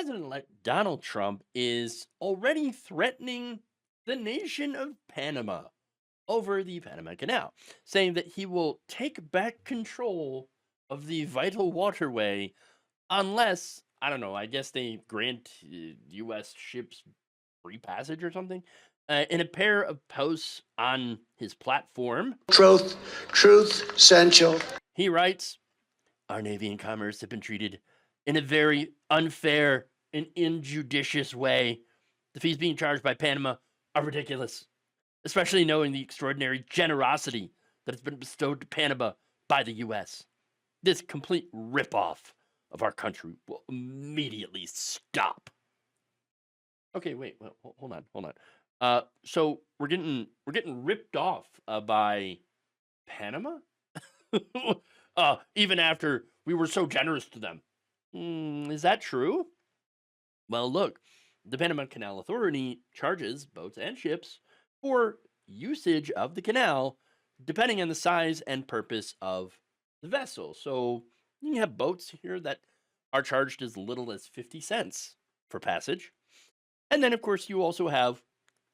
President-elect Donald Trump is already threatening the nation of Panama over the Panama Canal, saying that he will take back control of the vital waterway unless, I don't know, I guess they grant U.S. ships free passage or something. In a pair of posts on his platform, Truth, truth, essential. he writes, our Navy and Commerce have been treated in a very unfair and injudicious way. The fees being charged by Panama are ridiculous, especially knowing the extraordinary generosity that has been bestowed to Panama by the U.S. This complete ripoff of our country will immediately stop. Okay, wait, well, hold on. So we're getting ripped off by Panama, even after we were so generous to them. Is that true? Well, look, the Panama Canal Authority charges boats and ships for usage of the canal, depending on the size and purpose of the vessel. So you have boats here that are charged as little as 50 cents for passage. And then, of course, you also have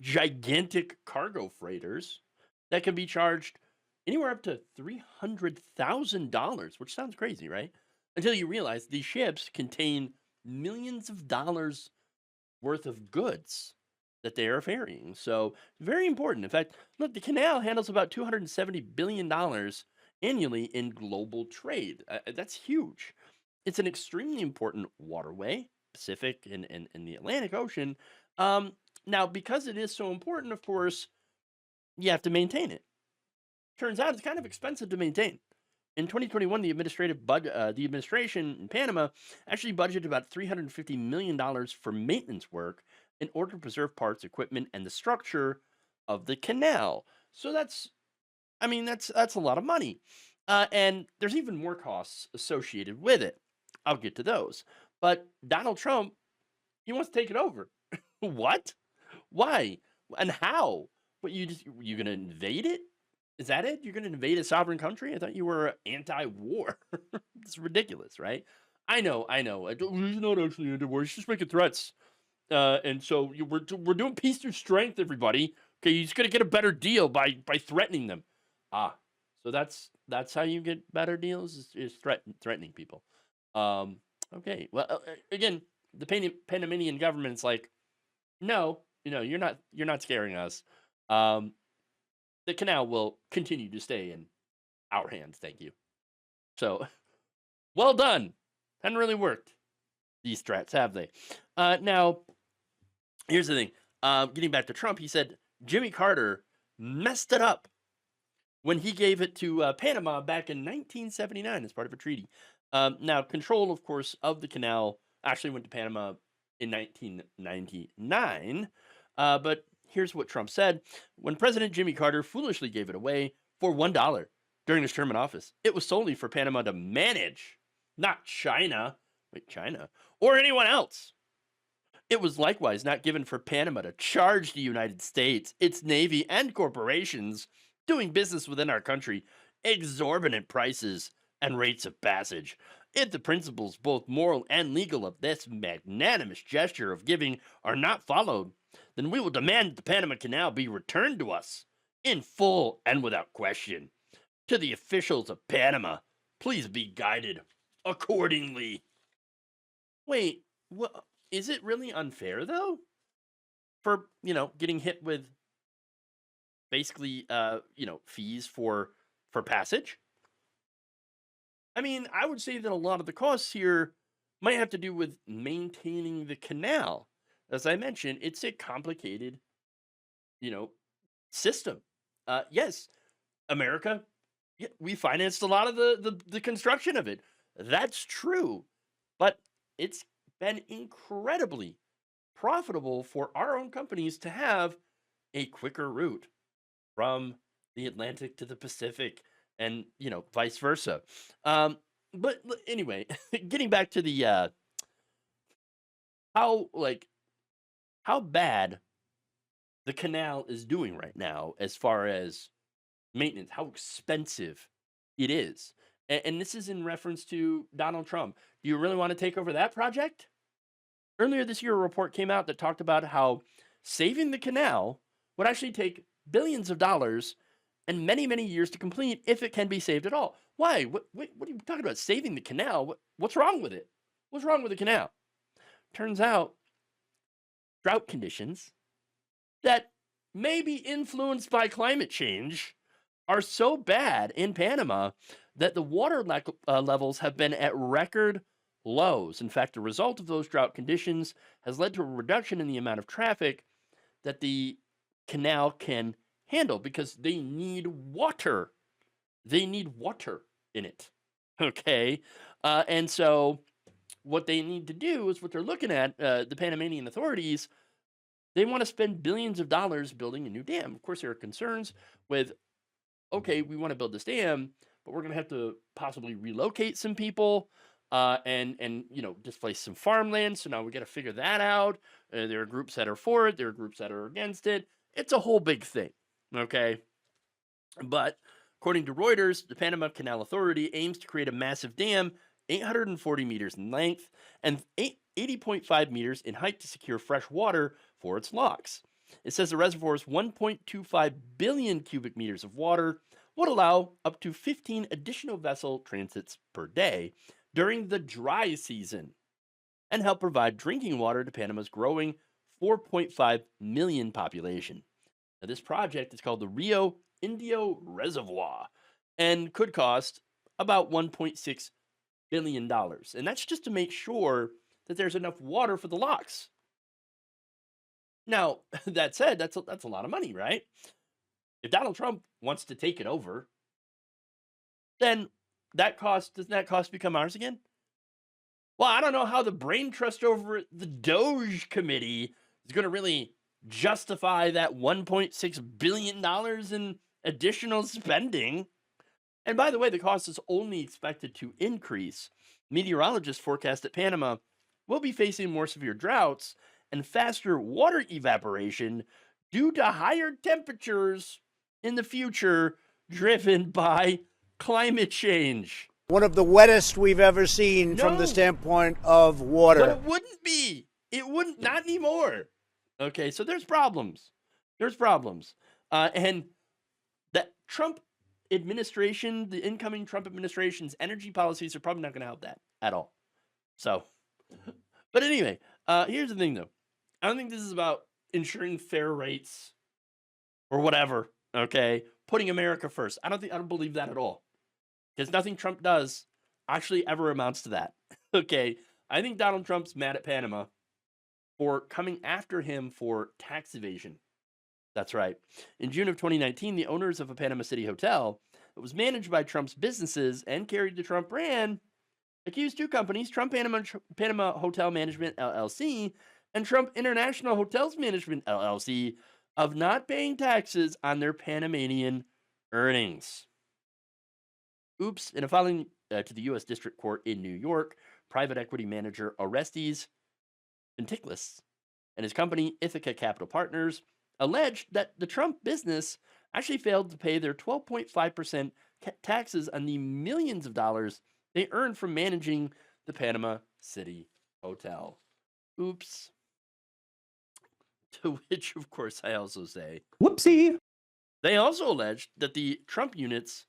gigantic cargo freighters that can be charged anywhere up to $300,000, which sounds crazy, right? Until you realize these ships contain millions of dollars worth of goods that they are ferrying. So, very important. In fact, look, the canal handles about $270 billion annually in global trade. That's huge. It's an extremely important waterway, Pacific and the Atlantic Ocean. Um, Now, because it is so important, of course, you have to maintain it. Turns out it's kind of expensive to maintain. In 2021, the administration in Panama actually budgeted about $350 million for maintenance work in order to preserve parts, equipment, and the structure of the canal. So that's a lot of money, and there's even more costs associated with it. I'll get to those. But Donald Trump, he wants to take it over. What? Why? And how? What, you gonna invade it? Is that it? You're gonna invade a sovereign country? I thought you were anti-war. It's ridiculous, right? I know. He's not actually anti-war. He's just making threats. And so we're doing peace through strength, everybody. Okay, you just gotta get a better deal by threatening them. Ah, so that's how you get better deals is threatening people. Um, okay. Well, again, the Panamanian government's like, no, you're not scaring us. Um, the canal will continue to stay in our hands. Thank you. So, well done. Hadn't really worked, these threats, have they? Now, here's the thing. Getting back to Trump, he said Jimmy Carter messed it up when he gave it to Panama back in 1979 as part of a treaty. Now, control, of course, of the canal actually went to Panama in 1999. But here's what Trump said when President Jimmy Carter foolishly gave it away for $1 during his term in office. It was solely for Panama to manage, not China. Wait, China? Or anyone else. It was likewise not given for Panama to charge the United States, its Navy, and corporations doing business within our country exorbitant prices and rates of passage. If the principles, both moral and legal, of this magnanimous gesture of giving are not followed, then we will demand that the Panama Canal be returned to us in full and without question. To the officials of Panama, please be guided accordingly. Wait, what? Is it really unfair though? For getting hit with basically fees for passage? I mean, I would say that a lot of the costs here might have to do with maintaining the canal. As I mentioned, it's a complicated, you know, system. Yes, America, yeah, we financed a lot of the construction of it. That's true, but it's been incredibly profitable for our own companies to have a quicker route from the Atlantic to the Pacific and, vice versa. But anyway, getting back to the how like how bad the canal is doing right now as far as maintenance, how expensive it is. And this is in reference to Donald Trump. Do you really want to take over that project? Earlier this year, a report came out that talked about how saving the canal would actually take billions of dollars and many, many years to complete if it can be saved at all. Why? What are you talking about? Saving the canal? What's wrong with it? What's wrong with the canal? Turns out drought conditions that may be influenced by climate change are so bad in Panama that the levels have been at record lows. In fact, the result of those drought conditions has led to a reduction in the amount of traffic that the canal can handle because they need water. They need water in it. Okay. And so, what they need to do is what they're looking at, the Panamanian authorities, they want to spend billions of dollars building a new dam. Of course, there are concerns with, okay, we want to build this dam, but we're going to have to possibly relocate some people and displace some farmland. So now we got to figure that out. There are groups that are for it. There are groups that are against it. It's a whole big thing. Okay, but according to Reuters, the Panama Canal Authority aims to create a massive dam, 840 meters in length and 80.5 meters in height to secure fresh water for its locks. It says the reservoir's 1.25 billion cubic meters of water would allow up to 15 additional vessel transits per day during the dry season and help provide drinking water to Panama's growing 4.5 million population. Now, this project is called the Rio Indio Reservoir and could cost about $1.6 billion. And that's just to make sure that there's enough water for the locks. Now, that said, that's a lot of money, right? If Donald Trump wants to take it over, then doesn't that cost become ours again? Well, I don't know how the brain trust over the Doge committee is going to really justify that $1.6 billion in additional spending. And by the way, the cost is only expected to increase. Meteorologists forecast that Panama will be facing more severe droughts and faster water evaporation due to higher temperatures in the future driven by climate change. One of the wettest we've ever seen from the No, standpoint of but water. it wouldn't be. It wouldn't, not anymore. Okay, so there's problems. There's problems. And that Trump administration, the incoming Trump administration's energy policies are probably not going to help that at all. So, but anyway, here's the thing though. I don't think this is about ensuring fair rates or whatever. Okay, putting America first. I don't believe that at all. Because nothing Trump does actually ever amounts to that. Okay, I think Donald Trump's mad at Panama for coming after him for tax evasion. That's right. In June of 2019, the owners of a Panama City hotel that was managed by Trump's businesses and carried the Trump brand accused two companies, Trump Panama Hotel Management LLC and Trump International Hotels Management LLC, of not paying taxes on their Panamanian earnings. Oops. In a filing to the U.S. District Court in New York, private equity manager Orestes Penticlis and his company Ithaca Capital Partners alleged that the Trump business actually failed to pay their 12.5% taxes on the millions of dollars they earned from managing the Panama City Hotel. Oops. To which, of course, I also say, Whoopsie. They also alleged that the Trump units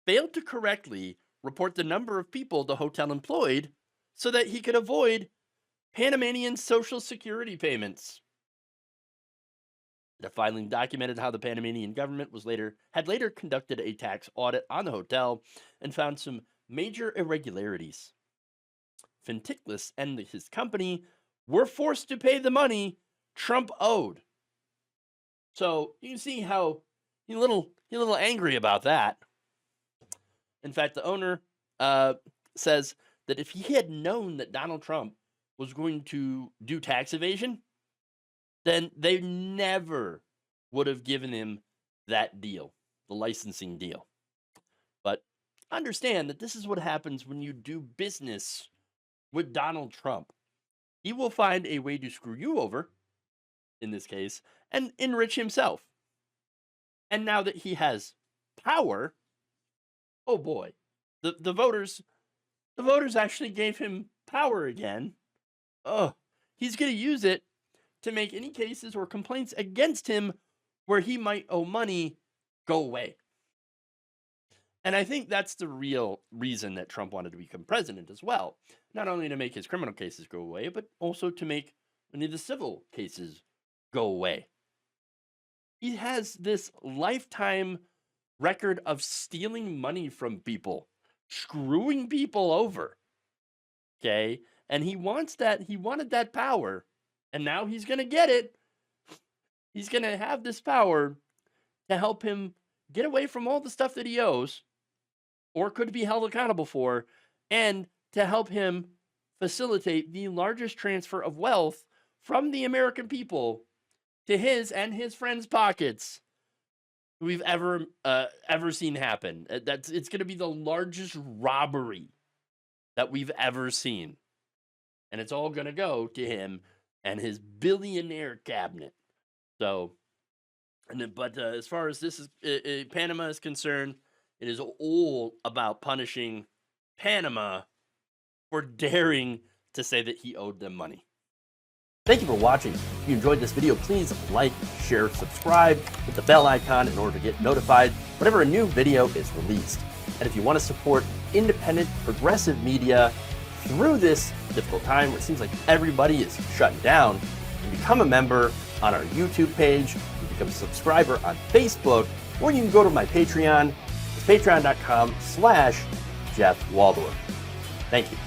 failed to correctly report the number of people the hotel employed so that he could avoid Panamanian Social Security payments. The filing documented how the Panamanian government had later conducted a tax audit on the hotel and found some major irregularities. Fintiklis and his company were forced to pay the money Trump owed. So you can see how he's a little angry about that. In fact, the owner says that if he had known that Donald Trump was going to do tax evasion, then they never would have given him that deal, the licensing deal. But understand that this is what happens when you do business with Donald Trump. He will find a way to screw you over, in this case, and enrich himself. And now that he has power, oh boy, the voters actually gave him power again. Oh, he's going to use it to make any cases or complaints against him where he might owe money go away. And I think that's the real reason that Trump wanted to become president as well. Not only to make his criminal cases go away, but also to make any of the civil cases go away. He has this lifetime record of stealing money from people, screwing people over. Okay? And he wanted that power, and now he's going to get it. He's going to have this power to help him get away from all the stuff that he owes or could be held accountable for, and to help him facilitate the largest transfer of wealth from the American people to his and his friends' pockets we've ever seen happen. It's going to be the largest robbery that we've ever seen, and it's all going to go to him and his billionaire cabinet. So, but as far as this is Panama is concerned, it is all about punishing Panama for daring to say that he owed them money. Thank you for watching. If you enjoyed this video, please like, share, subscribe, hit the bell icon in order to get notified whenever a new video is released. And if you want to support independent, progressive media through this difficult time where it seems like everybody is shutting down, you can become a member on our YouTube page, you can become a subscriber on Facebook, or you can go to my Patreon. It's patreon.com/Jeff Waldorf. Thank you.